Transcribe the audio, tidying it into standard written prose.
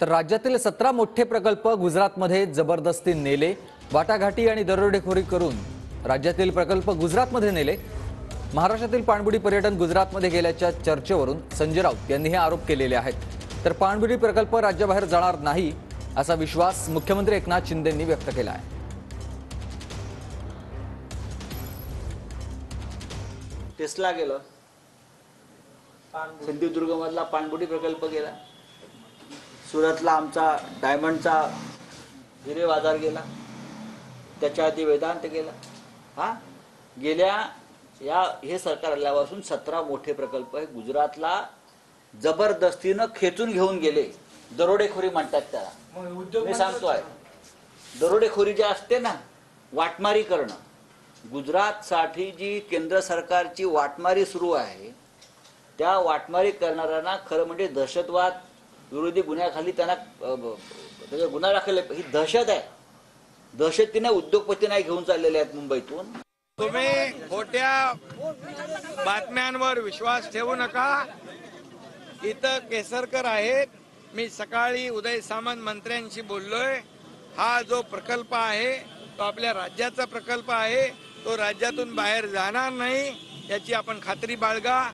तर राज्यातील 17 मोठे प्रकल्प गुजरातमध्ये जबरदस्ती नेले। वाटाघाटी आणि दरोडेखोरी करून राज्यातील प्रकल्प गुजरातमध्ये नेले। महाराष्ट्रातील पाणबुडी पर्यटन गुजरातमध्ये गेल्याच्या चर्चेवरून संजय राऊत यांनी हे आरोप केलेले आहेत। तर पाणबुडी प्रकल्प राज्याबाहेर जाणार नाही असा विश्वास मुख्यमंत्री एकनाथ शिंदेंनी व्यक्त केला आहे। टेस्ला गेलं, सिंधुदुर्गमधला पाणबुडी प्रकल्प गेला, सुरतला आमचा डायमंडचा हिरे बाजार गेला, त्याच्या आधी वेदांत गेला। हे सरकार आल्यापासून 17 मोठे प्रकल्प हे गुजरातला जबरदस्तीनं खेचून घेऊन गेले। दरोडेखोरी म्हणतात त्याला। मी सांगतोय, दरोडेखोरी जी असते ना, वाटमारी करणं, गुजरातसाठी जी केंद्र सरकारची वाटमारी सुरू आहे, त्या वाटमारी करणाऱ्यांना खरं म्हणजे दहशतवाद विरोधी गुन्ह्याखाली त्यांना गुन्हा दाखल, ही दहशत आहे। दहशतीने उद्योगपती नाही घेऊन चाललेले आहेत मुंबईतून। तुम्ही खोट्या बातम्यांवर विश्वास ठेवू नका। इथं केसरकर आहेत, मी सकाळी उदय सामंत मंत्र्यांशी बोललोय। हा जो प्रकल्प आहे तो आपल्या राज्याचा प्रकल्प आहे, तो राज्यातून बाहेर जाणार नाही याची आपण खात्री बाळगा।